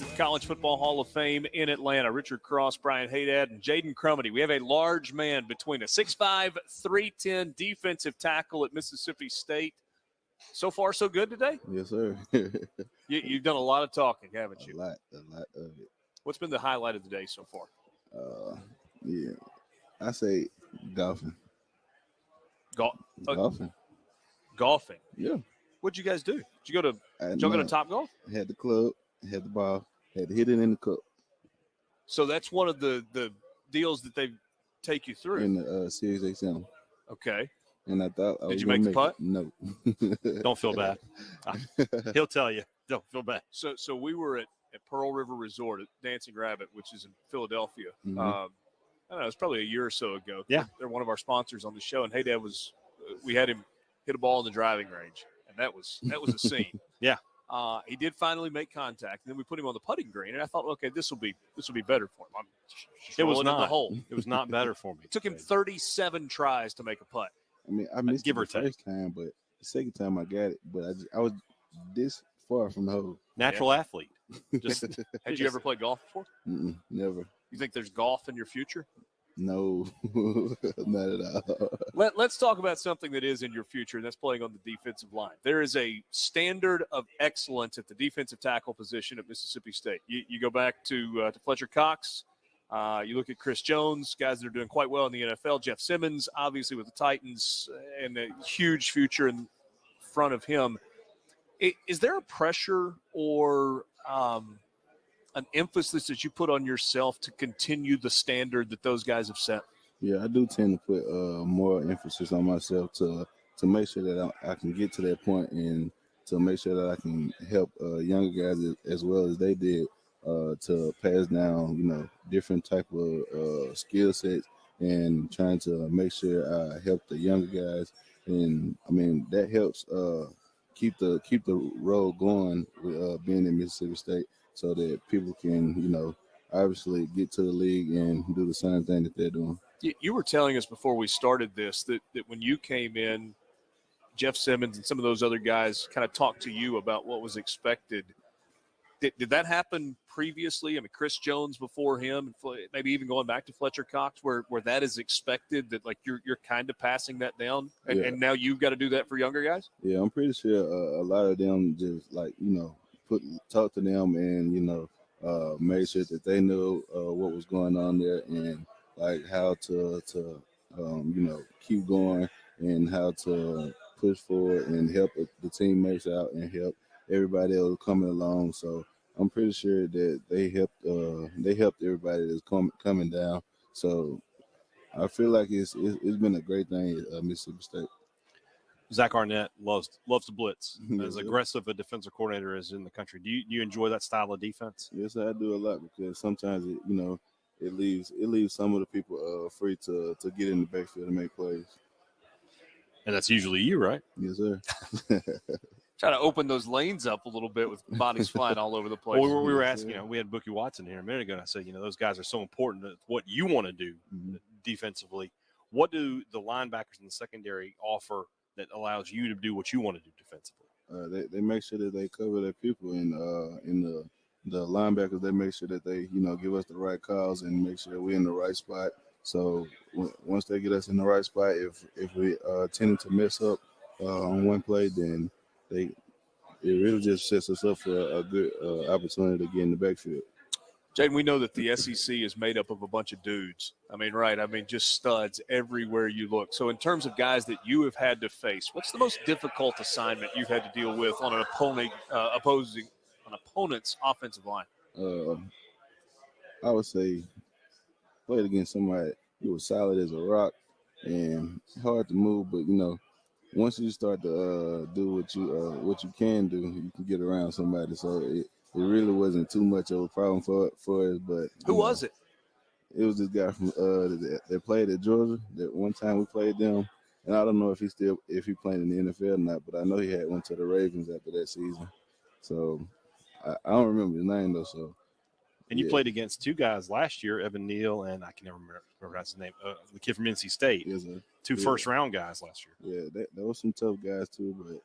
At the College Football Hall of Fame in Atlanta. Richard Cross, Brian Hadad, and Jaden Crumedy. We have a large man between a 6'5", 310 defensive tackle at Mississippi State. So far, so good today? Yes, sir. You've done a lot of talking, haven't you? A lot of it. What's been the highlight of the day so far? Yeah, I say golfing. Golfing. Golfing? Yeah. What'd you guys do? Did you go to Topgolf? Had the club, had the ball, had to hit it in the cup. So that's one of the deals that they take you through? In the Series XM. Okay. And I thought I was Did you make the putt? No. Don't feel bad. He'll tell you. Don't feel bad. So we were at Pearl River Resort at Dancing Rabbit, which is in Philadelphia. Mm-hmm. I don't know, it was probably a year or so ago. Yeah. They're one of our sponsors on the show, and Hadad we had him hit a ball in the driving range, and that was a scene. Yeah. He did finally make contact, and then we put him on the putting green, and I thought, okay, this will be better for him. It was not the hole. It was not better for me. It took him 37 tries to make a putt. I mean, I missed give it or the first time, but the second time I got it. But I was this far from the hole. Natural athlete. Had you ever played golf before? Never. You think there's golf in your future? No, not at all. Let's talk about something that is in your future, and that's playing on the defensive line. There is a standard of excellence at the defensive tackle position at Mississippi State. You go back to Fletcher Cox. You look at Chris Jones, guys that are doing quite well in the NFL. Jeff Simmons, obviously with the Titans, and a huge future in front of him. Is there a pressure or an emphasis that you put on yourself to continue the standard that those guys have set? Yeah, I do tend to put more emphasis on myself to make sure that I can get to that point and to make sure that I can help younger guys as well as they did to pass down, different type of skill sets and trying to make sure I help the younger guys. And I mean that helps keep the road going with being in Mississippi State, so that people can, obviously get to the league and do the same thing that they're doing. You were telling us before we started this that when you came in, Jeff Simmons and some of those other guys kind of talked to you about what was expected. Did that happen previously? I mean, Chris Jones before him, and maybe even going back to Fletcher Cox, where that is expected, that like you're kind of passing that down, and now you've got to do that for younger guys? Yeah, I'm pretty sure a lot of them just talk to them and make sure that they know what was going on there and like how to keep going and how to push forward and help the teammates out and help everybody else coming along. So I'm pretty sure that they helped everybody that's coming down. So I feel like it's been a great thing at Mississippi State. Zach Arnett loves to blitz. As aggressive a defensive coordinator as in the country. Do you enjoy that style of defense? Yes, I do a lot because sometimes it leaves some of the people free to get in the backfield and make plays. And that's usually you, right? Yes, sir. Try to open those lanes up a little bit with bodies flying all over the place. Well, we were asking, we had Bookie Watson here a minute ago, and I said, those guys are so important to what you want to do defensively. What do the linebackers in the secondary offer that allows you to do what you want to do defensively? They make sure that they cover their people, and in the linebackers, they make sure that they give us the right calls and make sure that we're in the right spot. So once they get us in the right spot, if we tend to mess up on one play, then it really just sets us up for a good opportunity to get in the backfield. Jaden, we know that the SEC is made up of a bunch of dudes. I mean, right? I mean, just studs everywhere you look. So in terms of guys that you have had to face, what's the most difficult assignment you've had to deal with on an opponent's offensive line? I would say played against somebody who was solid as a rock and hard to move, but once you start to do what you can do, you can get around somebody. So it really wasn't too much of a problem for us. But who was it? It was this guy from that played at Georgia. That one time we played them, and I don't know if he played in the NFL or not, but I know he had went to the Ravens after that season. So I don't remember his name though. So. And you played against two guys last year, Evan Neal, and I can never remember his name, the kid from NC State. Yes, two first-round guys last year. Yeah, there were some tough guys too, but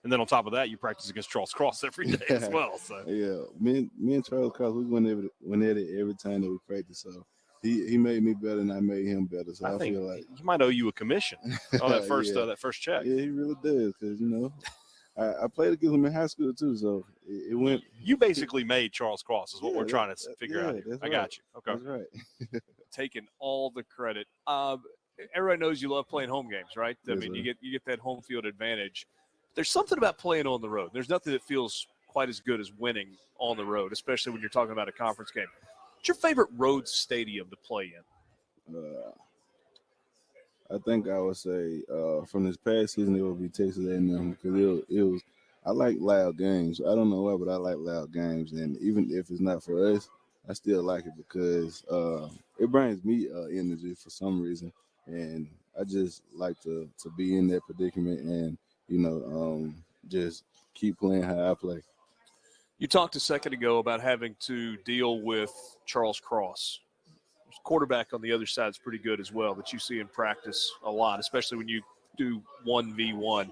And then on top of that, you practice against Charles Cross every day as well. So yeah, me and Charles Cross, we went at it every time that we practiced. So he made me better, and I made him better. So I think feel like he might owe you a commission on that first check. Yeah, he really does, because I played against him in high school too. So it went. You basically made Charles Cross, is what we're trying to figure out here. I got you. Okay, that's right. Taking all the credit. Everybody knows you love playing home games, right? I mean, you get that home field advantage. There's something about playing on the road. There's nothing that feels quite as good as winning on the road, especially when you're talking about a conference game. What's your favorite road stadium to play in? I think I would say from this past season it would be Texas A&M, because it was. I like loud games. I don't know why, but I like loud games, and even if it's not for us, I still like it because it brings me energy for some reason, and I just like to be in that predicament and just keep playing how I play. You talked a second ago about having to deal with Charles Cross. Quarterback on the other side is pretty good as well, that you see in practice a lot, especially when you do 1v1.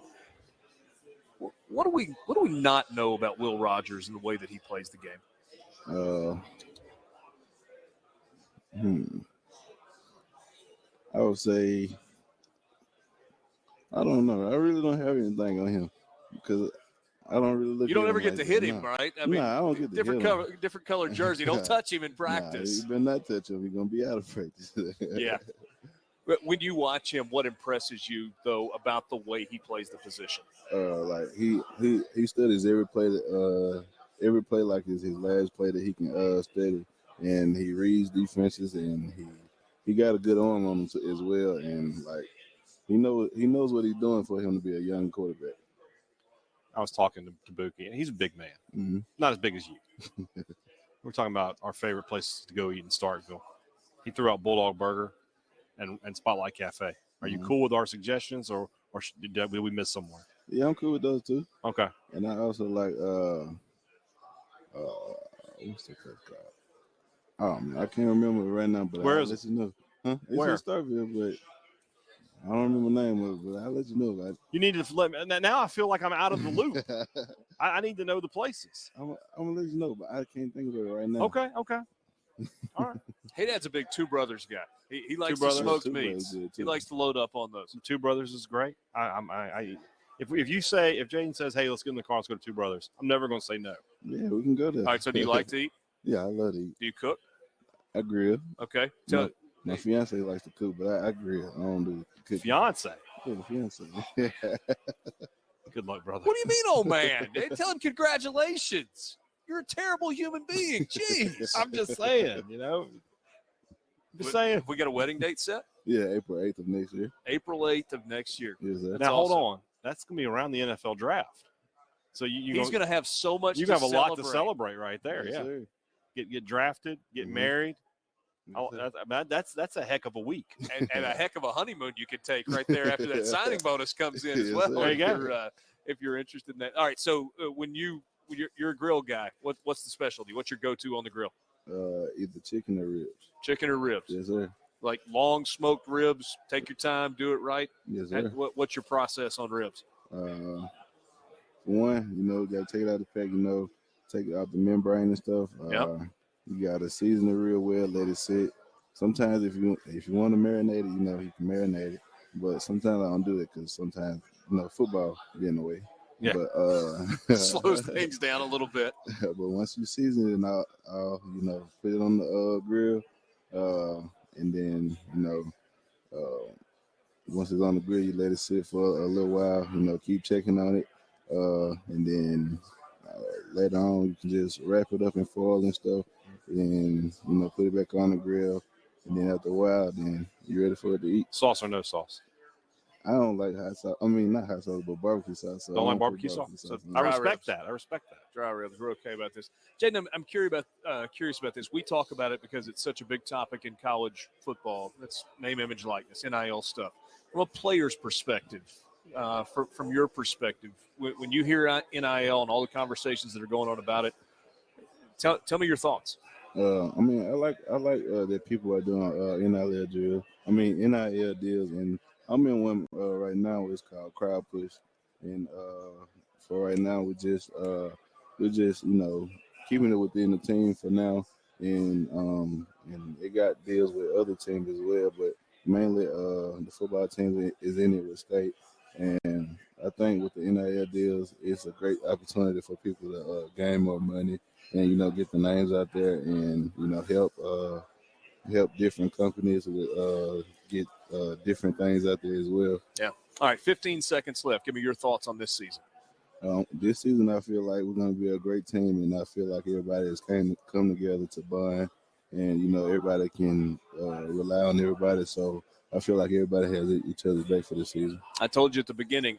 What do we not know about Will Rogers and the way that he plays the game? I would say, I don't know. I really don't have anything on him because I don't really look. You don't at ever him get like to hit that. him, No. right? I mean, I don't get to hit him. Different color jersey. Don't touch him in practice. You better not touch him. He's gonna be out of practice. Yeah. But when you watch him, what impresses you though about the way he plays the position? Like he studies every play like it's his last play that he can study, and he reads defenses, and he got a good arm on him as well, and like he knows what he's doing for him to be a young quarterback. I was talking to Buki, and he's a big man, Mm-hmm. not as big as you. We're talking about our favorite places to go eat in Starkville. He threw out Bulldog Burger and Spotlight Cafe. Are you cool with our suggestions, or did we miss somewhere? Yeah, I'm cool with those too. Okay. And I also like what's the place called? Oh man, I can't remember it right now, but Where I'll is let you know. Huh? It's Where? in Starkville, but I don't remember the name of it, but I'll let you know about it. You need to let me. Now I feel like I'm out of the loop. I need to know the places. I'm gonna let you know, but I can't think of it right now. Okay. All right. Hadad's a big Two Brothers guy. He likes Two the Brothers. smoked Two meats. Brothers, He likes to load up on those. Two Brothers is great. If Jaden says, "Hey, let's get in the car, let's go to Two Brothers," I'm never going to say no. Yeah, we can go there. All right. So do you like to eat? Yeah, I love to eat. Do you cook? I grill. Okay. My fiance likes to cook, but I grill. I don't do cooking. Fiance. Yeah, fiance. Good luck, brother. What do you mean, old man? Hey, tell him congratulations. You're a terrible human being. Jeez. I'm just saying, Just saying. Have we got a wedding date set? Yeah, April 8th of next year. April 8th of next year. Yes, sir. Now awesome. hold on. That's going to be around the NFL draft. So he's going to have so much. You to have a celebrate. lot to celebrate right there. Yes, Yeah. sir. Get drafted. Get married. Yes, That's a heck of a week. and a heck of a honeymoon you could take right there after that signing bonus comes in as Yes, well. sir. There you go. If you're interested in that. All right. So when you're a grill guy, what's the specialty? What's your go-to on the grill? Either chicken or ribs. Chicken or ribs? Yes, sir. Like long smoked ribs. Take your time. Do it right. Yes, sir. What's your process on ribs? One, got to take it out of the pack. Take out the membrane and stuff. Yep. You got to season it real well. Let it sit. Sometimes if you want to marinate it, you can marinate it. But sometimes I don't do it because sometimes football get in the way. Yeah. But Slows things down a little bit. But once you season it, and I'll put it on the grill, and then once it's on the grill, you let it sit for a little while. Keep checking on it, and then later on you can just wrap it up in foil and stuff, and put it back on the grill, and then after a while, then you're ready for it to eat. Sauce or no sauce? I don't like hot sauce. I mean, not hot sauce, but barbecue sauce. So Don't like barbecue sauce? So I respect that. Dry ribs. We're okay about this. Jaden, I'm curious about this. We talk about it because it's such a big topic in college football. That's name, image, likeness, NIL stuff. From a player's perspective, from your perspective, when you hear NIL and all the conversations that are going on about it, tell me your thoughts. I like that people are doing NIL deals, and I'm in one right now. It's called Crowd Push, and for right now, we're just keeping it within the team for now, and it got deals with other teams as well, but mainly the football team is in it with state, and I think with the NIL deals, it's a great opportunity for people to gain more money and get the names out there and help different companies with get different things out there as well. Yeah. All right, 15 seconds left. Give me your thoughts on this season. This season, I feel like we're going to be a great team, and I feel like everybody has come together to bond, and everybody can rely on everybody. So I feel like everybody has each other's back for the season. I told you at the beginning,